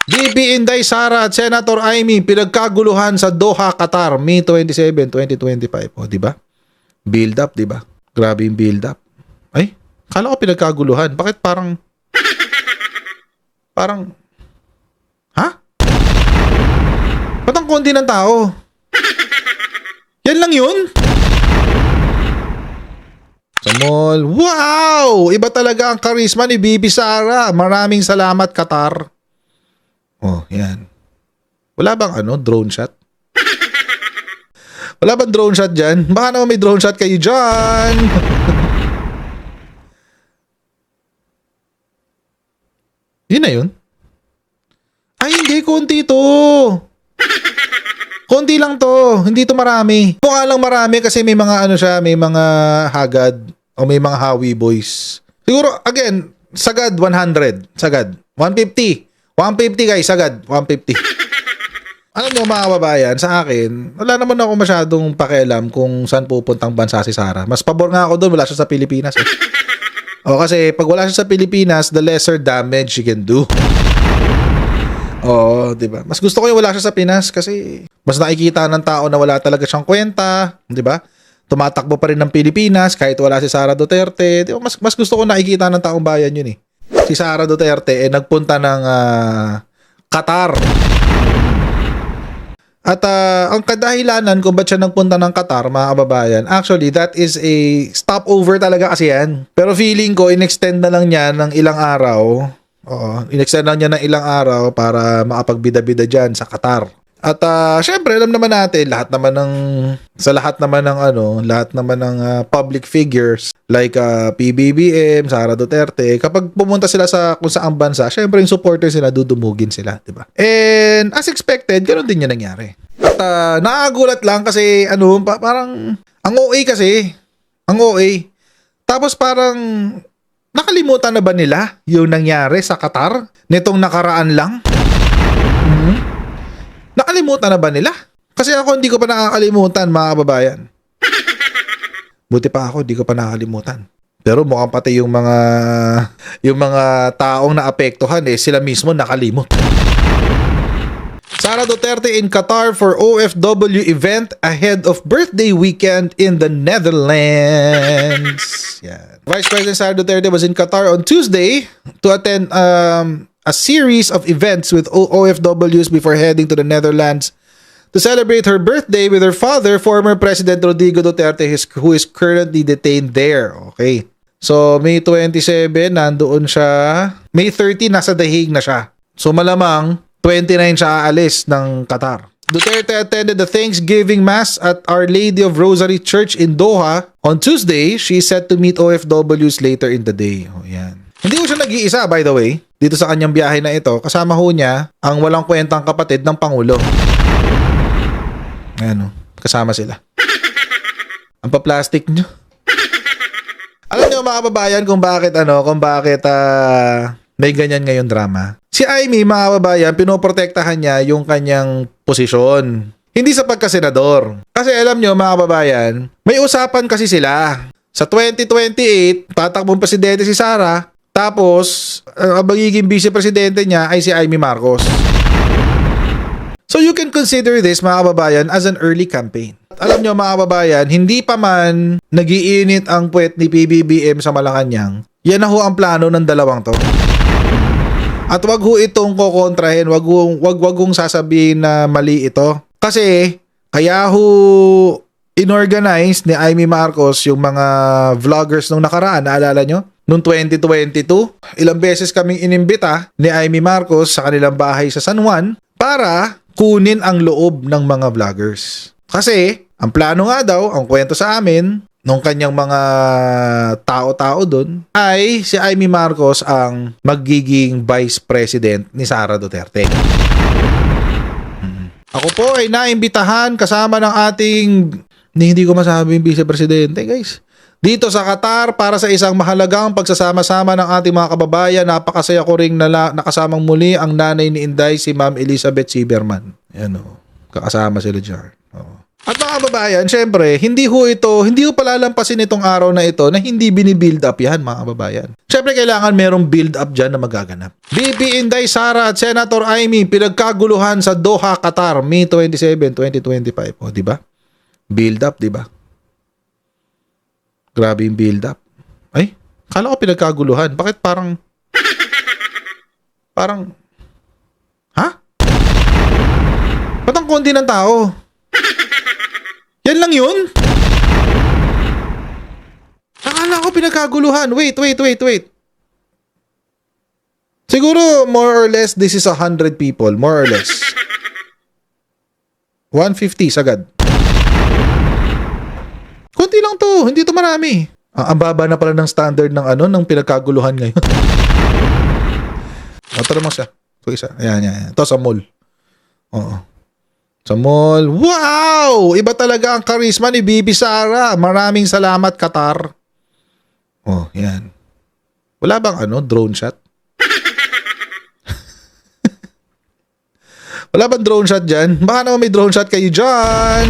BP Inday Sara at Senator Amy pinagkaguluhan sa Doha, Qatar, May 27, 2025. O, di ba? Build up, di ba? Grabe yung build up. Ay, kala ko pinagkaguluhan. Bakit parang ha? Ba't ang konti ng tao? Yan lang yun? Sa mall. Wow! Iba talaga ang karisma ni Bibi Sara. Maraming salamat, Qatar. Oh, yan. Wala bang drone shot? Wala bang drone shot dyan? Baka naman may drone shot kayo dyan. Yun na yun? Ay, hindi. Konti to. Konti lang to. Hindi to marami. Mukha lang marami kasi may mga may mga hagad o may mga Hawi boys. Siguro, again, sagad 100. Sagad. 150. 150 guys, sagad. 150. Alam mo mga kababayan, sa akin, wala naman ako masyadong pakialam kung saan pupuntang bansa si Sara. Mas pabor nga ako doon, wala siya sa Pilipinas. O kasi pag wala siya sa Pilipinas, the lesser damage she can do. Oo, di ba? Mas gusto ko yung wala siya sa Pinas kasi mas nakikita ng tao na wala talaga siyang kwenta, di ba? Tumatakbo pa rin ng Pilipinas kahit wala si Sara Duterte. Di ba? Mas gusto ko nakikita ng taong bayan yun eh. Si Sara Duterte nagpunta ng Qatar. At ang kadahilanan kung ba't siya nagpunta ng Qatar, mga kababayan, actually, that is a stopover talaga kasi yan. Pero feeling ko, in-extend na lang niya ng ilang araw. Oo, in-extend lang niya ng ilang araw para makapagbida-bida dyan sa Qatar. At syempre, alam naman natin, lahat naman ng public figures like PBBM, Sara Duterte, kapag pumunta sila sa kung saang bansa, syempre yung supporters sila, dudumugin sila, di ba? And as expected, ganoon din yung nangyari. At nakagulat lang kasi parang ang OA kasi, ang OA. Tapos parang nakalimutan na ba nila yung nangyari sa Qatar nitong nakaraan lang? Nakalimutan na ba nila? Kasi ako hindi ko pa nakakalimutan, mga kababayan. Buti pa ako, hindi ko pa nakakalimutan. Pero mukhang pati yung mga taong naapektuhan sila mismo nakalimot. Sara Duterte in Qatar for OFW event ahead of birthday weekend in the Netherlands. Yeah. Vice President Sara Duterte was in Qatar on Tuesday to attend a series of events with OFWs before heading to the Netherlands to celebrate her birthday with her father, former President Rodrigo Duterte, who is currently detained there. Okay. So, May 27, nandoon siya. May 30, nasa The Hague na siya. So, malamang 29 siya aalis ng Qatar. Duterte attended the Thanksgiving Mass at Our Lady of Rosary Church in Doha. On Tuesday, she is set to meet OFWs later in the day. Oh, yan. Hindi ko siya nag-iisa, by the way, dito sa kanyang biyahe na ito. Kasama ho niya ang walang kwentang kapatid ng Pangulo. Ayan, kasama sila. Ang pa-plastic nyo. Alam niyo mga kababayan kung bakit may ganyan ngayon drama. Si Amy, mga kababayan, pinoprotektahan niya yung kanyang posisyon. Hindi sa pagkasenador. Kasi alam niyo mga kababayan, may usapan kasi sila. Sa 2028, tatakbong presidente si Sara. Tapos, ang magiging vice-presidente niya ay si Amy Marcos. So you can consider this, mga kababayan, as an early campaign. At alam nyo, mga kababayan, hindi pa man nagiinit ang puwet ni PBBM sa Malacanang, yan na ho ang plano ng dalawang to. At wag ho itong kokontrahin, wag hong sasabihin na mali ito. Kasi, kaya ho inorganize ni Amy Marcos yung mga vloggers nung nakaraan, naalala nyo? Noong 2022, ilang beses kaming inimbita ni Amy Marcos sa kanilang bahay sa San Juan para kunin ang loob ng mga vloggers. Kasi, ang plano nga daw, ang kwento sa amin, nung kanyang mga tao-tao doon, ay si Amy Marcos ang magiging vice president ni Sara Duterte. Ako po ay naimbitahan kasama ng ating, hindi ko masabing vice-presidente, guys. Dito sa Qatar para sa isang mahalagang pagsasama-sama ng ating mga kababayan. Napakasaya ko ring nakasamang muli ang nanay ni Inday, si Ma'am Elizabeth Sieberman. Ayan o, kakasama sila dyan. At mga kababayan, syempre, hindi ho palalampasin itong araw na ito na hindi binibuild up yan, mga kababayan. Syempre, kailangan merong build up dyan na magaganap. BP Inday Sara at Senator Amy pinagkaguluhan sa Doha, Qatar, May 27, 2025. O, di ba? Build up, di ba? Grabe yung build up. Ay, kala ko pinagkaguluhan. Bakit parang... Ha? Ba't ang konti ng tao? Yan lang yun? Akala ko pinagkaguluhan. Wait. Siguro, more or less, this is 100 people. More or less. 150 sagad. Konti lang to. Hindi to marami. Ang baba na pala ng standard ng pinagkaguluhan ngayon. Tara mo siya. Ito isa. Ayan. Ito sa mall. Oo. Sa mall. Wow! Iba talaga ang charisma ni Bibi Sara. Maraming salamat, Qatar. Oh, yan. Wala bang drone shot? Wala bang drone shot dyan? Baka naman may drone shot kayo dyan.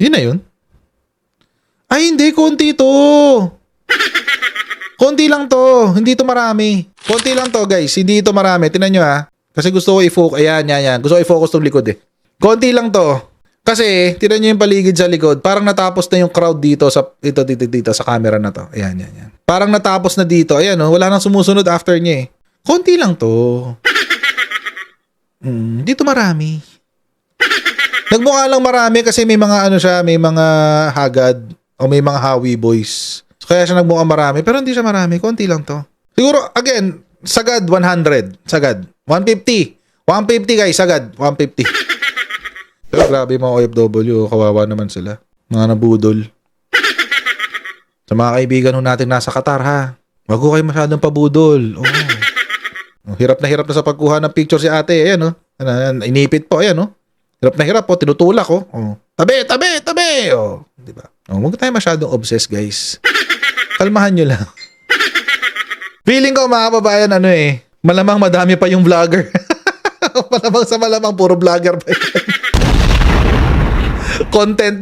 Yun na yun? Ay, hindi. Konti to. Konti lang to. Hindi to marami. Konti lang to, guys. Hindi ito marami. Tingnan nyo, ha. Kasi gusto ko i-focus. Ayan. Gusto ko i-focus tong likod, eh. Konti lang to. Kasi, tingnan nyo yung paligid sa likod. Parang natapos na yung crowd dito sa dito sa camera na to. Ayan. Parang natapos na dito. Ayan, wala nang sumusunod after niya, eh. Konti lang to. Hindi to marami. Nagmukha lang marami kasi may mga may mga hagad o may mga Hawi boys. Kaya siya nagmukhang marami, pero hindi siya marami. Konti lang to. Siguro, again, sagad 100. Sagad. 150. 150 guys, sagad. 150. Pero grabe mga OFW. Kawawa naman sila. Mga nabudol. Sa mga kaibigan natin nasa Qatar, ha. Wag ko kayo masyadong pabudol. Hirap na sa pagkuha ng picture si ate. Ayan, inipit po. Ayan, Hirap na hirap po. Tinutulak, Tabi. Diba? Huwag tayo masyadong obsessed, guys. Kalmahan nyo lang. Feeling ko mga kababayan, malamang madami pa yung vlogger. malamang puro vlogger pa yan. Content.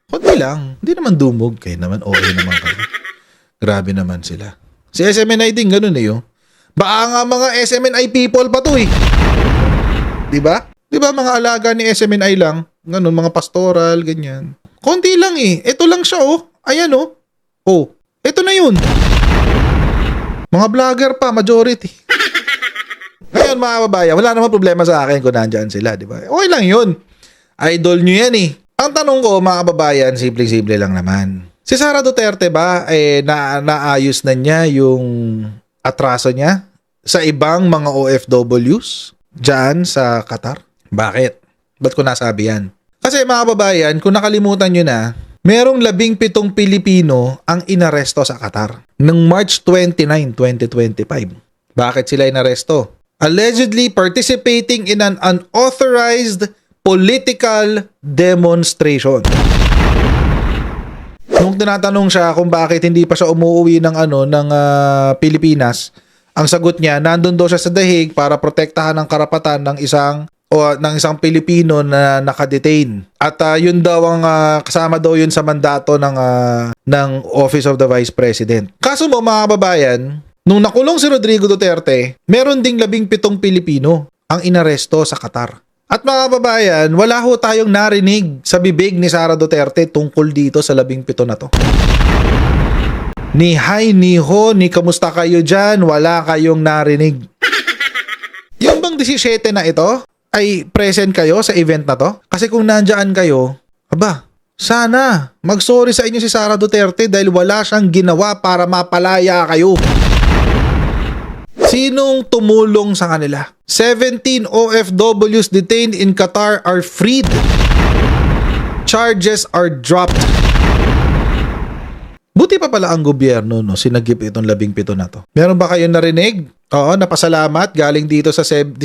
Konti lang. Hindi naman dumog. Kayo naman, okay naman kayo. Grabe naman sila. Si SMNI din, ganun Baka nga mga SMNI people pa to, Diba? Diba mga alaga ni SMNI lang? Ganun, mga pastoral, ganyan. Konti lang Ito lang siya, Ayan, ito na yun. Mga vlogger pa, majority. Ngayon, mga kababayan, wala namang problema sa akin kung nandyan sila, di ba? Okay lang yun. Idol nyo yan, Ang tanong ko, mga kababayan, simple-simple lang naman. Si Sara Duterte ba, naayos na niya yung atraso niya sa ibang mga OFWs dyan sa Qatar? Bakit? Ba't ko nasabi yan? Kasi mga kababayan, kung nakalimutan nyo na, merong 17 Pilipino ang inaresto sa Qatar noong March 29, 2025. Bakit sila inaresto? Allegedly participating in an unauthorized political demonstration. Nung tinatanong siya kung bakit hindi pa siya umuwi ng Pilipinas, ang sagot niya, nandun daw siya sa dahig para protektahan ang karapatan ng isang Pilipino na nakadetain. At yun daw ang kasama daw yun sa mandato ng Office of the Vice President. Kaso mo mga kababayan, nung nakulong si Rodrigo Duterte, meron ding 17 Pilipino ang inaresto sa Qatar. At mga kababayan, wala ho tayong narinig sa bibig ni Sara Duterte tungkol dito sa 17 na to. Ni hi, ni ho, ni kamusta kayo dyan, wala kayong narinig. Yung bang 17 na ito ay present kayo sa event na to? Kasi kung nandyan kayo, sana mag-sorry sa inyo si Sara Duterte dahil wala siyang ginawa para mapalaya kayo. Sinong tumulong sa kanila? 17 OFWs detained in Qatar are freed. Charges are dropped. Buti pa pala ang gobyerno, sinagip itong 17 na to. Meron ba kayong narinig? Oo, napasalamat galing dito sa 17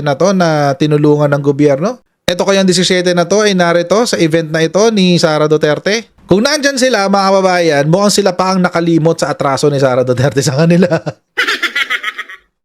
na to na tinulungan ng gobyerno. Ito kayang 17 na to ay narito sa event na ito ni Sara Duterte. Kung nandyan sila, mga kababayan, mukhang sila pa ang nakalimot sa atraso ni Sara Duterte sa kanila.